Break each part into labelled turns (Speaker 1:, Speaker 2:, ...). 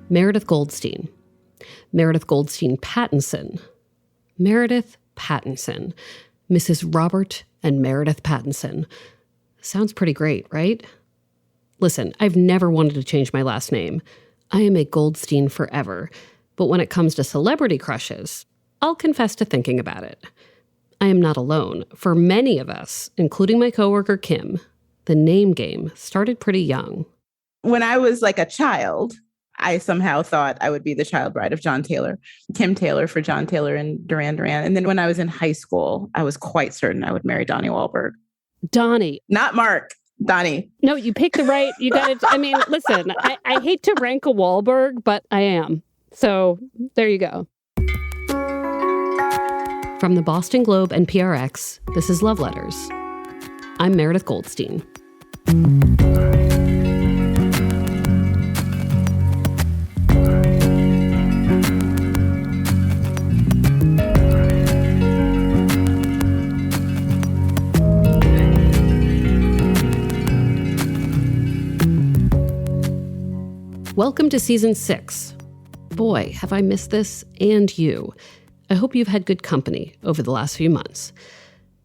Speaker 1: Meredith Goldstein. Meredith Goldstein Pattinson. Meredith Pattinson. Mrs. Robert and Meredith Pattinson. Sounds pretty great, right? Listen, I've never wanted to change my last name. I am a Goldstein forever. But when it comes to celebrity crushes, I'll confess to thinking about it. I am not alone. For many of us, including my coworker Kim, the name game started pretty young.
Speaker 2: When I was like a child, I somehow thought I would be the child bride of John Taylor, Kim Taylor for John Taylor and Duran Duran. And then when I was in high school, I was quite certain I would marry Donnie Wahlberg.
Speaker 1: Donnie.
Speaker 2: Not Mark. Donnie.
Speaker 1: No, you picked the right. You got it. I mean, listen, I hate to rank a Wahlberg, but I am. So there you go. From the Boston Globe and PRX, this is Love Letters. I'm Meredith Goldstein. Welcome to Season 6. Boy, have I missed this, and you. I hope you've had good company over the last few months.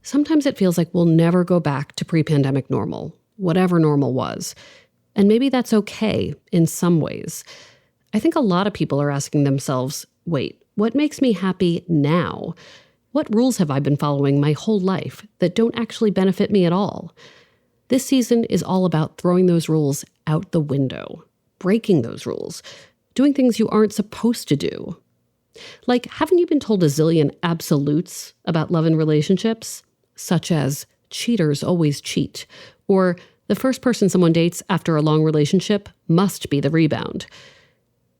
Speaker 1: Sometimes it feels like we'll never go back to pre-pandemic normal, whatever normal was. And maybe that's okay in some ways. I think a lot of people are asking themselves, wait, what makes me happy now? What rules have I been following my whole life that don't actually benefit me at all? This season is all about throwing those rules out the window, breaking those rules, doing things you aren't supposed to do. Like, haven't you been told a zillion absolutes about love and relationships? Such as, cheaters always cheat, or the first person someone dates after a long relationship must be the rebound.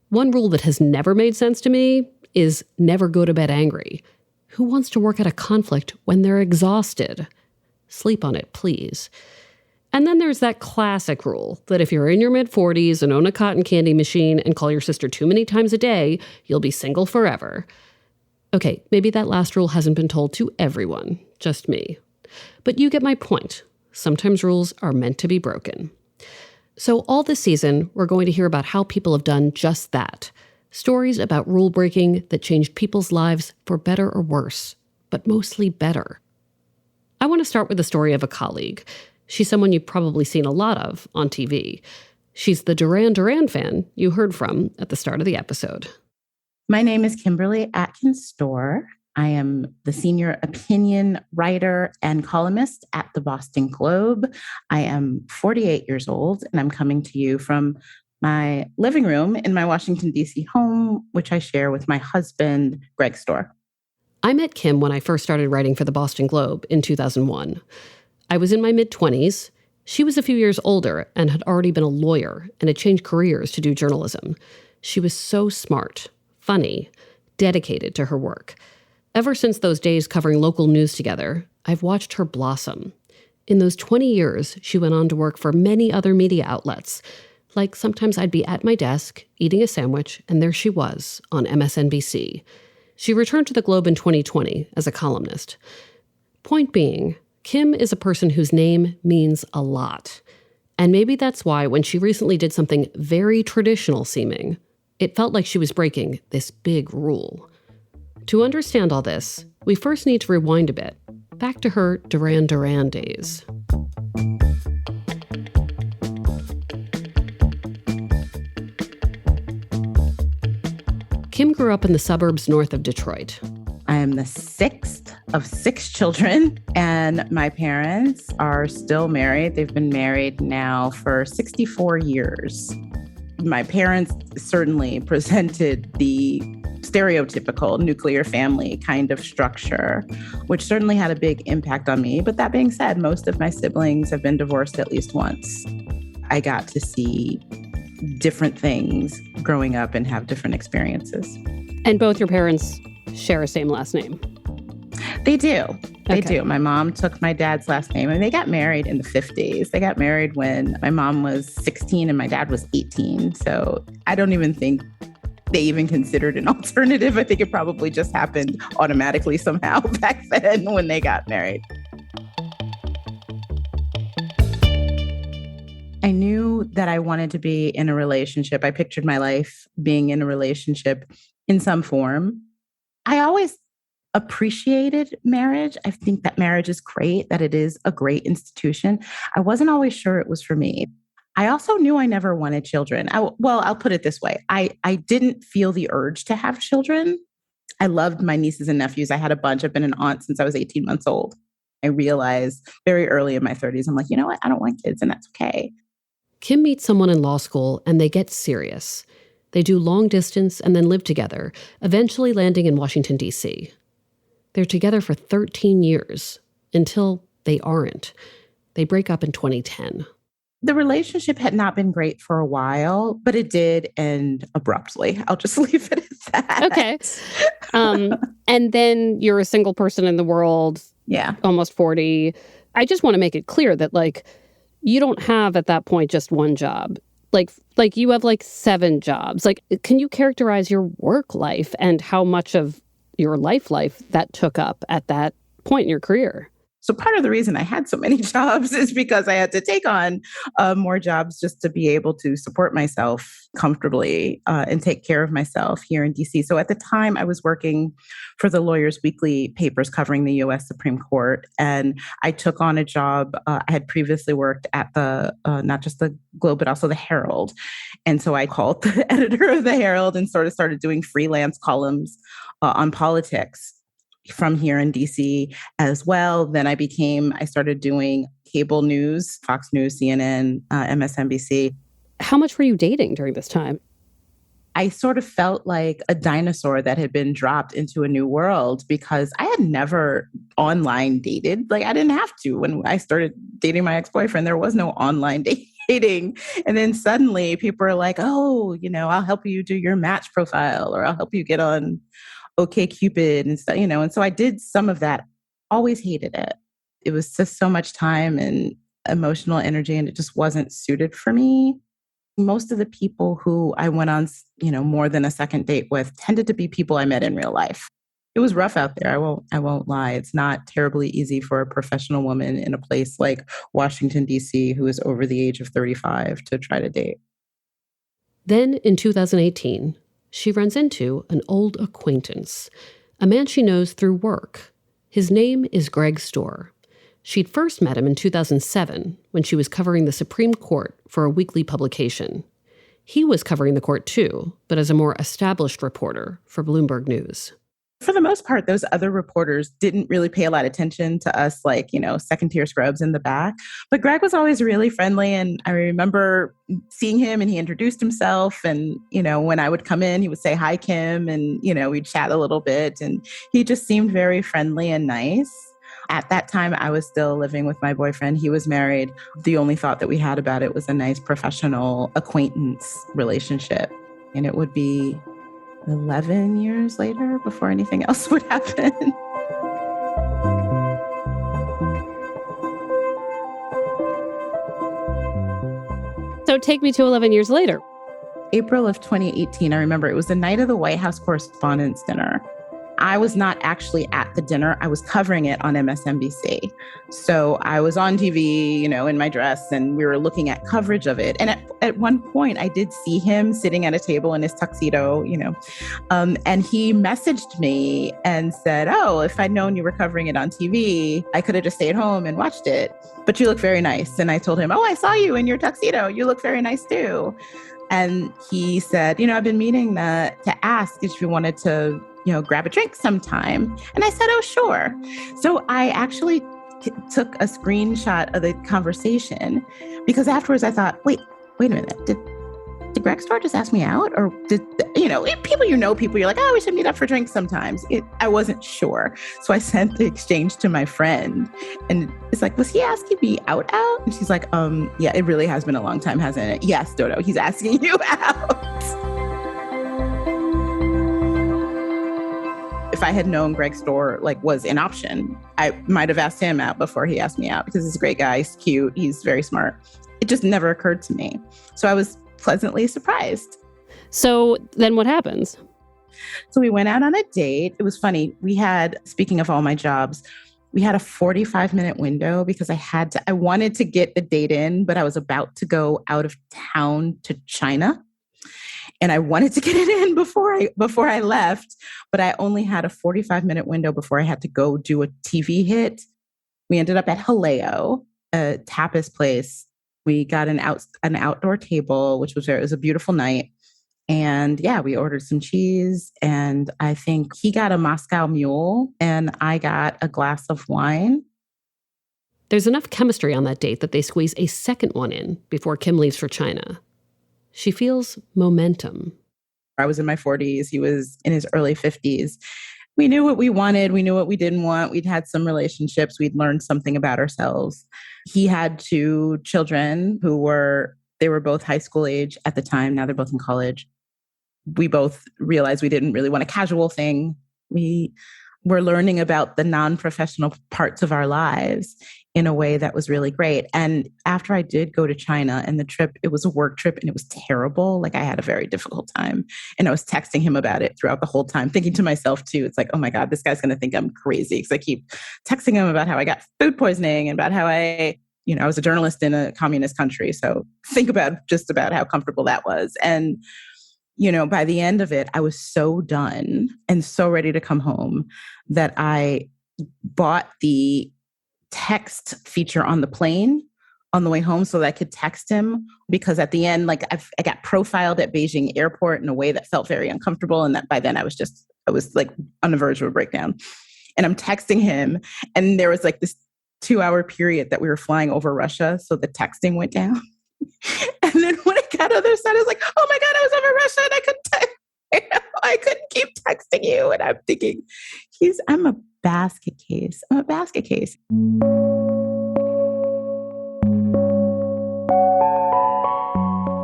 Speaker 1: One rule that has never made sense to me is never go to bed angry. Who wants to work at a conflict when they're exhausted? Sleep on it, please. And then there's that classic rule that if you're in your mid-40s and own a cotton candy machine and call your sister too many times a day, you'll be single forever. Okay, maybe that last rule hasn't been told to everyone, just me. But you get my point. Sometimes rules are meant to be broken. So all this season, we're going to hear about how people have done just that. Stories about rule breaking that changed people's lives for better or worse, but mostly better. I want to start with the story of a colleague. She's someone you've probably seen a lot of on TV. She's the Duran Duran fan you heard from at the start of the episode.
Speaker 2: My name is Kimberly Atkins-Storr. I am the senior opinion writer and columnist at the Boston Globe. I am 48 years old, and I'm coming to you from my living room in my Washington, D.C. home, which I share with my husband, Greg Storr.
Speaker 1: I met Kim when I first started writing for the Boston Globe in 2001. I was in my mid-20s. She was a few years older and had already been a lawyer and had changed careers to do journalism. She was so smart, funny, dedicated to her work. Ever since those days covering local news together, I've watched her blossom. In those 20 years, she went on to work for many other media outlets. Like sometimes I'd be at my desk, eating a sandwich, and there she was on MSNBC. She returned to the Globe in 2020 as a columnist. Point being, Kim is a person whose name means a lot. And maybe that's why when she recently did something very traditional seeming, it felt like she was breaking this big rule. To understand all this, we first need to rewind a bit, back to her Duran Duran days. Kim grew up in the suburbs north of Detroit.
Speaker 2: I am the sixth of 6 children, and my parents are still married. They've been married now for 64 years. My parents certainly presented the stereotypical nuclear family kind of structure, which certainly had a big impact on me. But that being said, most of my siblings have been divorced at least once. I got to see different things growing up and have different experiences.
Speaker 1: And both your parents share a same last name?
Speaker 2: They do. They
Speaker 1: Okay.
Speaker 2: do. My mom took my dad's last name, and they got married in the 50s. They got married when my mom was 16 and my dad was 18. So I don't even think they even considered an alternative. I think it probably just happened automatically somehow back then when they got married. I I knew that I wanted to be in a relationship. I pictured my life being in a relationship in some form. I always appreciated marriage. I think that marriage is great, that it is a great institution. I wasn't always sure it was for me. I also knew I never wanted children. I'll put it this way. I didn't feel the urge to have children. I loved my nieces and nephews. I had a bunch. I've been an aunt since I was 18 months old. I realized very early in my 30s, I'm like, you know what? I don't want kids, and that's okay.
Speaker 1: Kim meets someone in law school and they get serious. They do long distance and then live together, eventually landing in Washington, D.C. They're together for 13 years until they aren't. They break up in 2010.
Speaker 2: The relationship had not been great for a while, but it did end abruptly. I'll just leave it at that.
Speaker 3: Okay. And then you're a single person in the world.
Speaker 2: Yeah.
Speaker 3: Almost 40. I just want to make it clear that, like, you don't have at that point just one job. Like you have like 7 jobs. Like, can you characterize your work life and how much of your life that took up at that point in your career?
Speaker 2: So part of the reason I had so many jobs is because I had to take on more jobs just to be able to support myself comfortably and take care of myself here in DC. So at the time I was working for the Lawyers Weekly papers covering the US Supreme Court. And I took on a job. I had previously worked at the, not just the Globe, but also the Herald. And so I called the editor of the Herald and sort of started doing freelance columns on politics from here in DC as well. Then I started doing cable news, Fox News, CNN, MSNBC.
Speaker 3: How much were you dating during this time?
Speaker 2: I sort of felt like a dinosaur that had been dropped into a new world because I had never online dated. Like, I didn't have to. When I started dating my ex-boyfriend, there was no online dating. And then suddenly people are like, oh, I'll help you do your match profile, or I'll help you get on OkCupid and stuff, and so I did some of that. Always hated it. It was just so much time and emotional energy, and it just wasn't suited for me. Most of the people who I went on, more than a second date with tended to be people I met in real life. It was rough out there. I won't lie. It's not terribly easy for a professional woman in a place like Washington, D.C., who is over the age of 35 to try to date.
Speaker 1: Then in 2018, she runs into an old acquaintance, a man she knows through work. His name is Greg Storr. She'd first met him in 2007 when she was covering the Supreme Court for a weekly publication. He was covering the court too, but as a more established reporter for Bloomberg News.
Speaker 2: For the most part, those other reporters didn't really pay a lot of attention to us, like, second-tier scrubs in the back. But Greg was always really friendly. And I remember seeing him and he introduced himself. And, when I would come in, he would say, hi, Kim. And, we'd chat a little bit. And he just seemed very friendly and nice. At that time, I was still living with my boyfriend. He was married. The only thought that we had about it was a nice professional acquaintance relationship. And it would be 11 years later before anything else would happen.
Speaker 3: So take me to 11 years later.
Speaker 2: April of 2018, I remember it was the night of the White House Correspondents' Dinner. I was not actually at the dinner. I was covering it on MSNBC. So I was on TV, in my dress, and we were looking at coverage of it. And at one point, I did see him sitting at a table in his tuxedo, and he messaged me and said, oh, if I'd known you were covering it on TV, I could have just stayed home and watched it. But you look very nice. And I told him, oh, I saw you in your tuxedo. You look very nice too. And he said, I've been meaning to ask if you wanted to grab a drink sometime. And I said, oh, sure. So I actually took a screenshot of the conversation because afterwards I thought, wait a minute. Did Greg Storr just ask me out? Or did, people, you're like, oh, we should meet up for drinks sometimes. I wasn't sure. So I sent the exchange to my friend and it's like, was he asking me out? And she's like, yeah, it really has been a long time, hasn't it? Yes, Dodo, he's asking you out. If I had known Greg Storr was an option, I might have asked him out before he asked me out because he's a great guy, he's cute, he's very smart. It just never occurred to me. So I was pleasantly surprised.
Speaker 3: So then what happens?
Speaker 2: So we went out on a date. It was funny. We had, speaking of all my jobs, We had a 45-minute window because I wanted to get the date in, but I was about to go out of town to China. And I wanted to get it in before I left, but I only had a 45-minute window before I had to go do a TV hit. We ended up at Haleo, a tapas place. We got an outdoor table, which was it was a beautiful night. And yeah, we ordered some cheese, and I think he got a Moscow Mule and I got a glass of wine.
Speaker 1: There's enough chemistry on that date that they squeeze a second one in before Kim leaves for China. She feels momentum.
Speaker 2: I was in my 40s. He was in his early 50s. We knew what we wanted. We knew what we didn't want. We'd had some relationships. We'd learned something about ourselves. He had 2 children they were both high school age at the time. Now they're both in college. We both realized we didn't really want a casual thing. We were learning about the non-professional parts of our lives in a way that was really great. And after I did go to China, and it was a work trip and it was terrible. Like, I had a very difficult time, and I was texting him about it throughout the whole time, thinking to myself too, it's like, oh my God, this guy's going to think I'm crazy. Because I keep texting him about how I got food poisoning and about how I was a journalist in a communist country. So think about how comfortable that was. And by the end of it, I was so done and so ready to come home that I bought the text feature on the plane on the way home so that I could text him, because at the end, like I got profiled at Beijing airport in a way that felt very uncomfortable. And that by then I was like on the verge of a breakdown, and I'm texting him, and there was like this 2-hour period that we were flying over Russia. So the texting went down. And then when I got on the other side, I was like, oh my God, I was over Russia and I couldn't I couldn't keep texting you. And I'm thinking, I'm a basket case. I'm a basket case.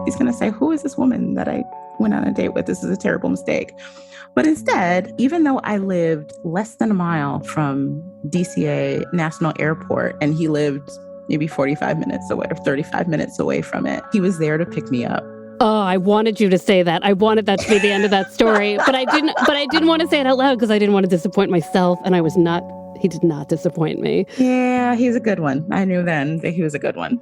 Speaker 2: He's going to say, who is this woman that I went on a date with? This is a terrible mistake. But instead, even though I lived less than a mile from DCA National Airport, and he lived maybe 45 minutes away or 35 minutes away from it, he was there to pick me up.
Speaker 3: Oh, I wanted you to say that. I wanted that to be the end of that story, but I didn't want to say it out loud because I didn't want to disappoint myself, and he did not disappoint me.
Speaker 2: Yeah, he's a good one. I knew then that he was a good one.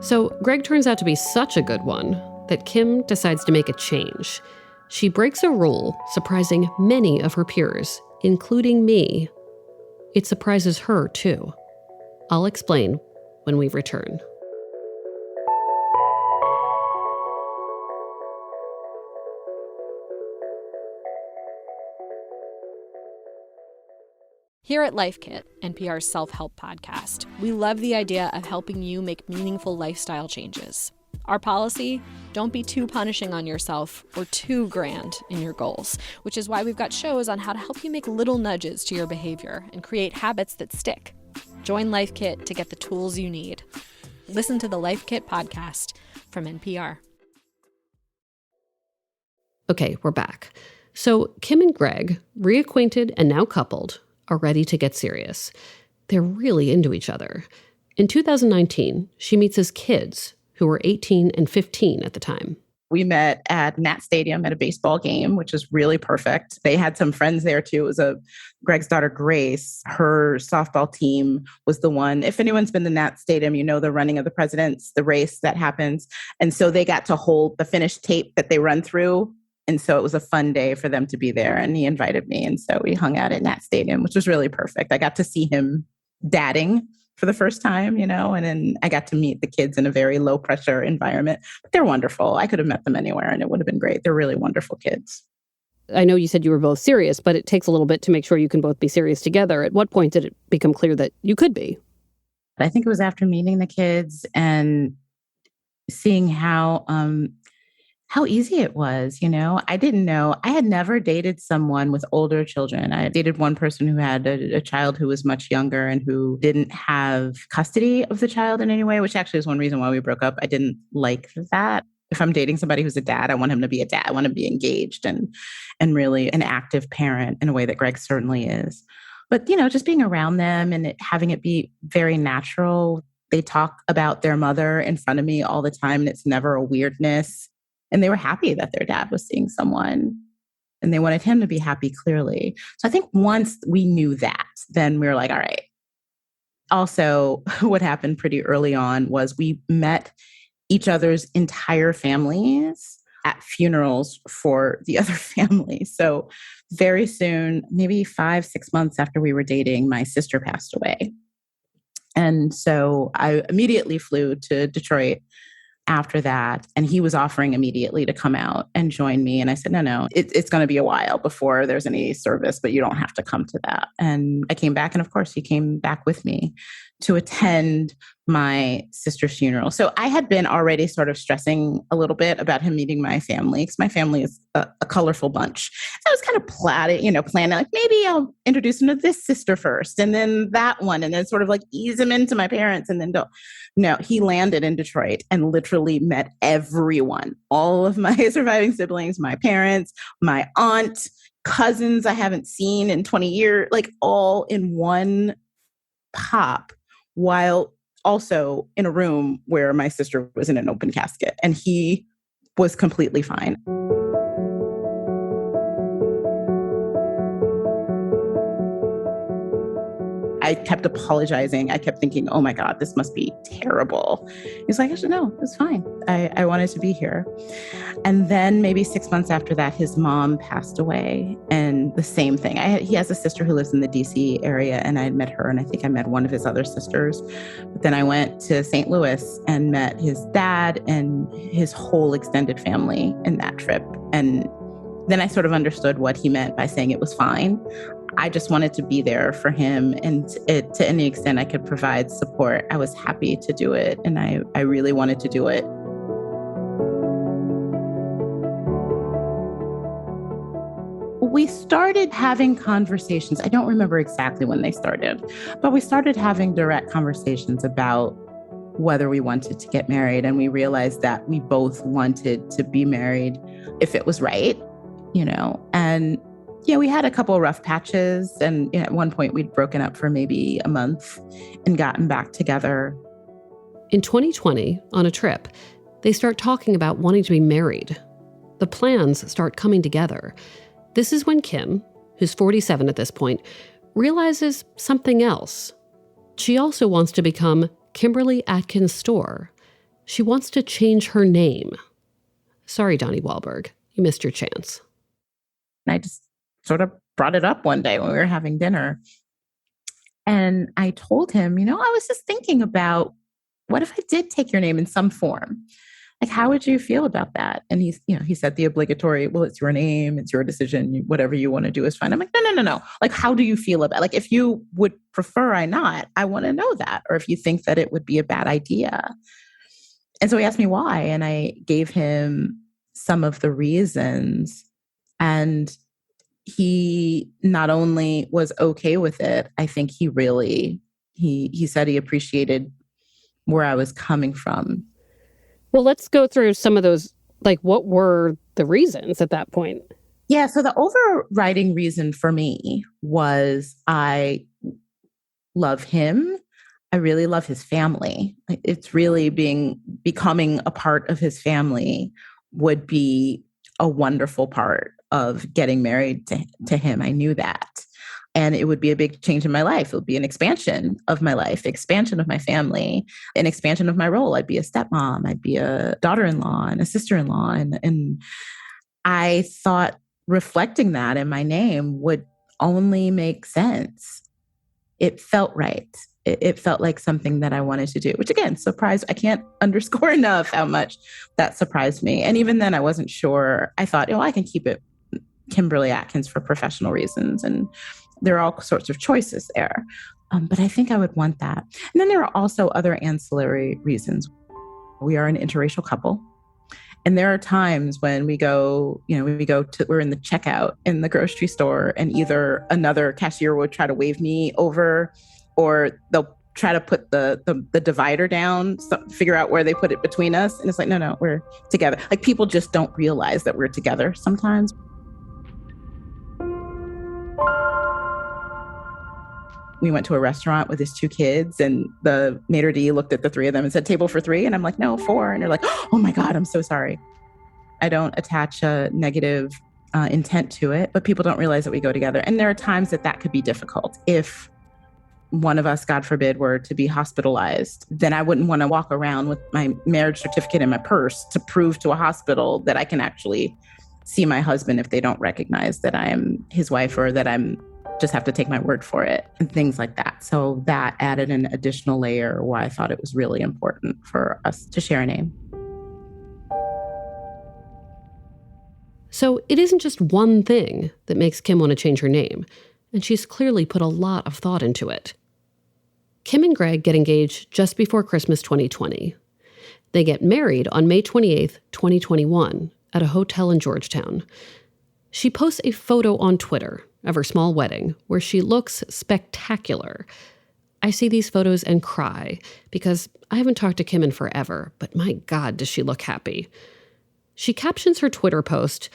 Speaker 1: So Greg turns out to be such a good one that Kim decides to make a change. She breaks a rule, surprising many of her peers, including me. It surprises her, too. I'll explain when we return.
Speaker 4: Here at Life Kit, NPR's self-help podcast, we love the idea of helping you make meaningful lifestyle changes. Our policy, don't be too punishing on yourself or too grand in your goals, which is why we've got shows on how to help you make little nudges to your behavior and create habits that stick. Join Life Kit to get the tools you need. Listen to the Life Kit podcast from NPR.
Speaker 1: Okay, we're back. So Kim and Greg, reacquainted and now coupled, are ready to get serious. They're really into each other. In 2019, she meets his kids, who were 18 and 15 at the time.
Speaker 2: We met at Nat Stadium at a baseball game, which was really perfect. They had some friends there too. It was Greg's daughter, Grace. Her softball team was the one. If anyone's been to Nat Stadium, you know the running of the presidents, the race that happens. And so they got to hold the finished tape that they run through. And so it was a fun day for them to be there. And he invited me. And so we hung out at Nat Stadium, which was really perfect. I got to see him dadding for the first time, and then I got to meet the kids in a very low pressure environment. But they're wonderful. I could have met them anywhere and it would have been great. They're really wonderful kids.
Speaker 3: I know you said you were both serious, but it takes a little bit to make sure you can both be serious together. At what point did it become clear that you could be?
Speaker 2: I think it was after meeting the kids and seeing how easy it was. I didn't know. I had never dated someone with older children. I dated one person who had a child who was much younger and who didn't have custody of the child in any way, which actually is one reason why we broke up. I didn't like that. If I'm dating somebody who's a dad, I want him to be a dad. I want him to be engaged and really an active parent in a way that Greg certainly is. But, just being around them and having it be very natural. They talk about their mother in front of me all the time, and it's never a weirdness. And they were happy that their dad was seeing someone. and they wanted him to be happy, clearly. So I think once we knew that, then we were like, all right. Also, what happened pretty early on was we met each other's entire families at funerals for the other family. So very soon, maybe 5-6 months after we were dating, my sister passed away. And so I immediately flew to Detroit after that. And he was offering immediately to come out and join me. And I said, no, it's going to be a while before there's any service, but you don't have to come to that. And I came back. And of course, he came back with me to attend my sister's funeral. So I had been already sort of stressing a little bit about him meeting my family, because my family is a colorful bunch. So I was kind of planning like, maybe I'll introduce him to this sister first, and then that one, and then sort of like ease him into my parents, and then don't. No, he landed in Detroit and literally met everyone, all of my surviving siblings, my parents, my aunt, cousins I haven't seen in 20 years, like all in one pop, while also in a room where my sister was in an open casket, and he was completely fine. I kept apologizing. I kept thinking, oh my God, this must be terrible. He's like, actually, no, it's fine. I wanted to be here. And then maybe 6 months after that, his mom passed away. And the same thing. He has a sister who lives in the DC area, and I had met her, and I think I met one of his other sisters. But then I went to St. Louis and met his dad and his whole extended family in that trip. And then I sort of understood what he meant by saying it was fine. I just wanted to be there for him, and to any extent I could provide support, I was happy to do it. And I really wanted to do it. We started having conversations. I don't remember exactly when they started, but we started having direct conversations about whether we wanted to get married. And we realized that we both wanted to be married if it was right, and yeah, we had a couple of rough patches. And at one point we'd broken up for maybe a month and gotten back together.
Speaker 1: In 2020, on a trip, they start talking about wanting to be married. The plans start coming together. This is when Kim, who's 47 at this point, realizes something else. She also wants to become Kimberly Atkins Storr. She wants to change her name. Sorry, Donnie Wahlberg, you missed your chance.
Speaker 2: And I just sort of brought it up one day when we were having dinner. And I told him, I was just thinking about, what if I did take your name in some form? Like, how would you feel about that? And he said the obligatory, well, it's your name, it's your decision, whatever you want to do is fine. I'm like, no. Like, how do you feel about it? Like, if you would prefer I not, I want to know that. Or if you think that it would be a bad idea. And so he asked me why. And I gave him some of the reasons. And he not only was okay with it, I think he really, he said he appreciated where I was coming from.
Speaker 3: Well, let's go through some of those, like, what were the reasons at that point?
Speaker 2: Yeah, so the overriding reason for me was I love him. I really love his family. It's really becoming a part of his family would be a wonderful part of getting married to him. I knew that. And it would be a big change in my life. It would be an expansion of my life, expansion of my family, an expansion of my role. I'd be a stepmom, I'd be a daughter-in-law and a sister-in-law. And I thought reflecting that in my name would only make sense. It felt right. It felt like something that I wanted to do, which again, surprised. I can't underscore enough how much that surprised me. And even then I wasn't sure. I thought, I can keep it Kimberly Atkins for professional reasons. And there are all sorts of choices there. But I think I would want that. And then there are also other ancillary reasons. We are an interracial couple. And there are times when we're in the checkout in the grocery store, and either another cashier would try to wave me over, or they'll try to put the divider down, figure out where they put it between us. And it's like, no, we're together. Like, people just don't realize that we're together sometimes. We went to a restaurant with his 2 kids, and the maitre d' looked at the 3 of them and said, table for 3. And I'm like, no, 4. And they're like, oh my God, I'm so sorry. I don't attach a negative intent to it, but people don't realize that we go together. And there are times that that could be difficult. If one of us, God forbid, were to be hospitalized, then I wouldn't want to walk around with my marriage certificate in my purse to prove to a hospital that I can actually see my husband if they don't recognize that I am his wife or that I'm just have to take my word for it and things like that. So that added an additional layer why I thought it was really important for us to share a name.
Speaker 1: So it isn't just one thing that makes Kim want to change her name, and she's clearly put a lot of thought into it. Kim and Greg get engaged just before Christmas 2020. They get married on May 28th, 2021, at a hotel in Georgetown. She posts a photo on Twitter of her small wedding where she looks spectacular. I see these photos and cry because I haven't talked to Kim in forever, but my God, does she look happy. She captions her Twitter post,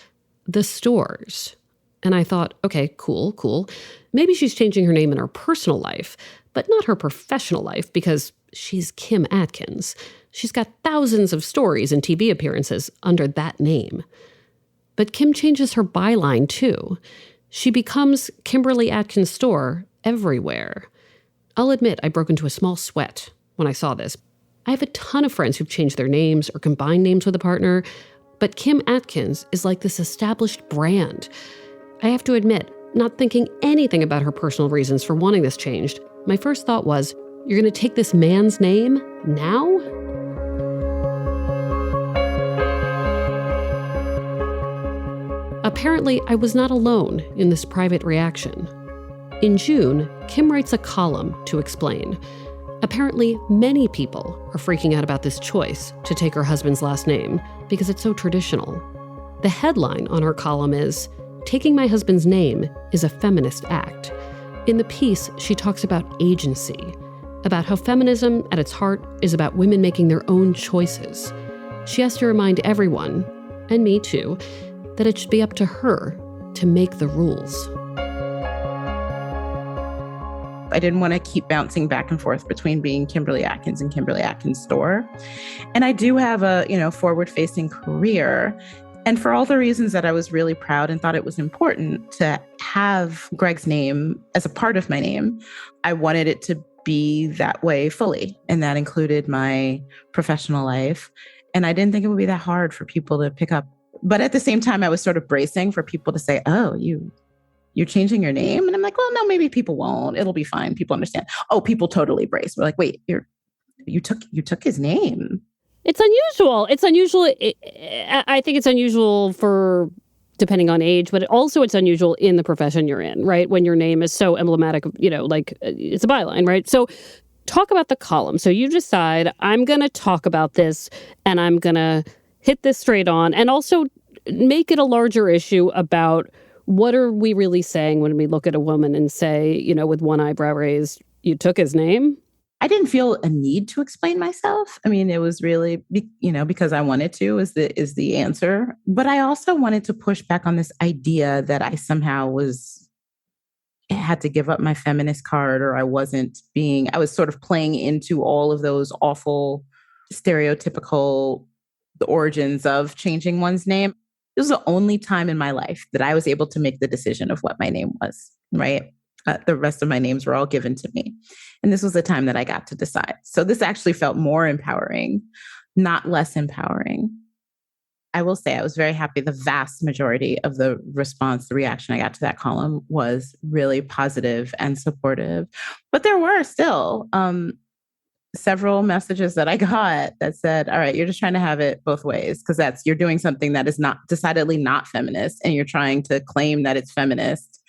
Speaker 1: "The Stores." And I thought, okay, cool. Maybe she's changing her name in her personal life, but not her professional life because she's Kim Atkins. She's got thousands of stories and TV appearances under that name. But Kim changes her byline too. She becomes Kimberly Atkins Store everywhere. I'll admit I broke into a small sweat when I saw this. I have a ton of friends who've changed their names or combined names with a partner, but Kim Atkins is like this established brand. I have to admit, not thinking anything about her personal reasons for wanting this changed, my first thought was, you're going to take this man's name now? Apparently, I was not alone in this private reaction. In June, Kim writes a column to explain. Apparently, many people are freaking out about this choice to take her husband's last name because it's so traditional. The headline on her column is, "Taking my husband's name is a feminist act." In the piece, she talks about agency, about how feminism at its heart is about women making their own choices. She has to remind everyone, and me too, that it should be up to her to make the rules.
Speaker 2: I didn't want to keep bouncing back and forth between being Kimberly Atkins and Kimberly Atkins Store. And I do have a, forward-facing career. And for all the reasons that I was really proud and thought it was important to have Greg's name as a part of my name, I wanted it to be that way fully. And that included my professional life. And I didn't think it would be that hard for people to pick up. But at the same time, I was sort of bracing for people to say, "Oh, you're changing your name?" And I'm like, well, no, maybe people won't. It'll be fine. People understand. Oh, people totally brace. We're like, wait, you took his name.
Speaker 3: It's unusual. It's unusual. I think it's unusual for depending on age, but also it's unusual in the profession you're in, right? When your name is so emblematic, like it's a byline, right? So talk about the column. So you decide, I'm going to talk about this and I'm going to hit this straight on and also make it a larger issue about what are we really saying when we look at a woman and say, with one eyebrow raised, you took his name?
Speaker 2: I didn't feel a need to explain myself. I mean, it was really, because I wanted to is the answer. But I also wanted to push back on this idea that I somehow had to give up my feminist card, or I was sort of playing into all of those awful stereotypical the origins of changing one's name. It was the only time in my life that I was able to make the decision of what my name was, right? The rest of my names were all given to me. And this was the time that I got to decide. So this actually felt more empowering, not less empowering. I will say I was very happy. The vast majority of the reaction I got to that column was really positive and supportive. But there were still several messages that I got that said, all right, you're just trying to have it both ways because you're doing something that is not decidedly not feminist and you're trying to claim that it's feminist.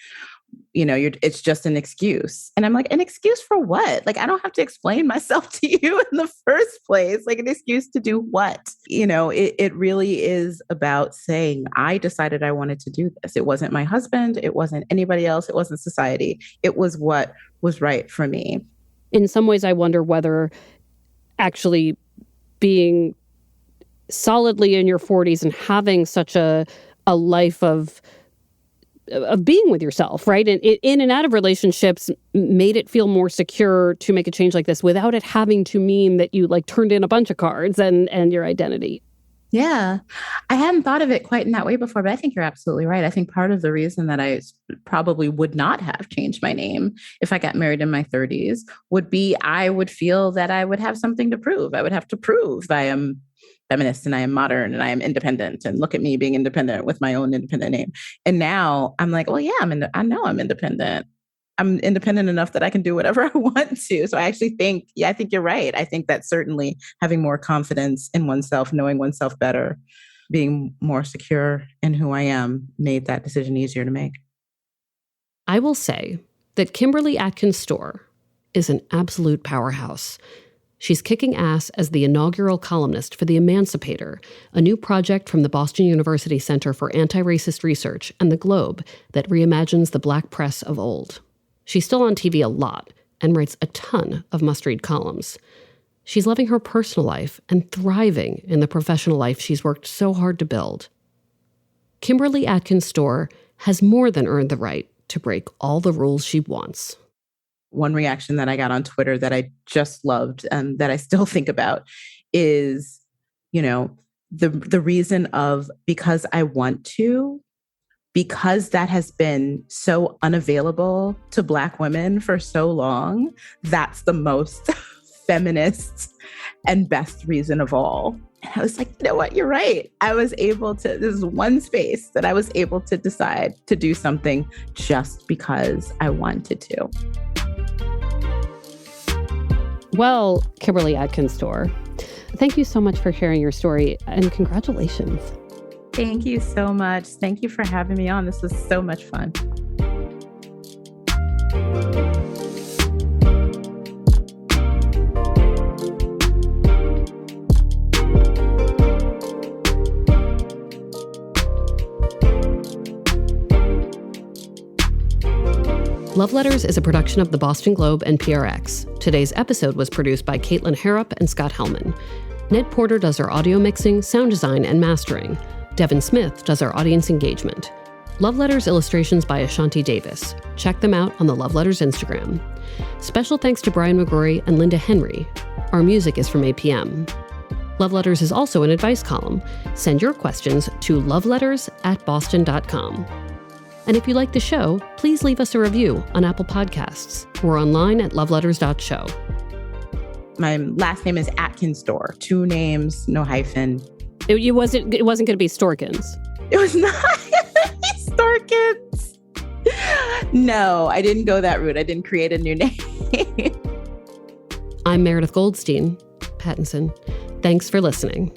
Speaker 2: It's just an excuse. And I'm like, an excuse for what? Like, I don't have to explain myself to you in the first place. Like, an excuse to do what? It really is about saying, I decided I wanted to do this. It wasn't my husband. It wasn't anybody else. It wasn't society. It was what was right for me.
Speaker 3: In some ways, I wonder whether actually being solidly in your 40s and having such a life of being with yourself, right? And in and out of relationships made it feel more secure to make a change like this without it having to mean that you turned in a bunch of cards and your identity.
Speaker 2: Yeah. I hadn't thought of it quite in that way before, but I think you're absolutely right. I think part of the reason that I probably would not have changed my name if I got married in my 30s would be I would feel that I would have something to prove. I would have to prove I am feminist and I am modern and I am independent, and look at me being independent with my own independent name. And now I'm like, well, yeah, I know I'm independent. I'm independent enough that I can do whatever I want to. So I actually think, yeah, I think you're right. I think that certainly having more confidence in oneself, knowing oneself better, being more secure in who I am made that decision easier to make.
Speaker 1: I will say that Kimberly Atkins Storr is an absolute powerhouse. She's kicking ass as the inaugural columnist for The Emancipator, a new project from the Boston University Center for Anti-Racist Research and The Globe that reimagines the Black press of old. She's still on TV a lot and writes a ton of must-read columns. She's loving her personal life and thriving in the professional life she's worked so hard to build. Kimberly Atkins Storr has more than earned the right to break all the rules she wants.
Speaker 2: One reaction that I got on Twitter that I just loved and that I still think about is, the reason of because I want to, because that has been so unavailable to Black women for so long, that's the most feminist and best reason of all. And I was like, you know what? You're right. This is one space that I was able to decide to do something just because I wanted to.
Speaker 3: Well, Kimberly Atkins Storr, thank you so much for sharing your story, and congratulations.
Speaker 2: Thank you so much. Thank you for having me on. This was so much fun.
Speaker 1: Love Letters is a production of the Boston Globe and PRX. Today's episode was produced by Caitlin Harrop and Scott Hellman. Ned Porter does our audio mixing, sound design, and mastering. Devin Smith does our audience engagement. Love Letters illustrations by Ashanti Davis. Check them out on the Love Letters Instagram. Special thanks to Brian McGrory and Linda Henry. Our music is from APM. Love Letters is also an advice column. Send your questions to loveletters@boston.com. And if you like the show, please leave us a review on Apple Podcasts. We're online at loveletters.show.
Speaker 2: My last name is Atkins Storr. 2 names, no hyphen.
Speaker 3: It wasn't going to be Storkins.
Speaker 2: It was not Storkins. No, I didn't go that route. I didn't create a new name.
Speaker 1: I'm Meredith Goldstein, Pattinson. Thanks for listening.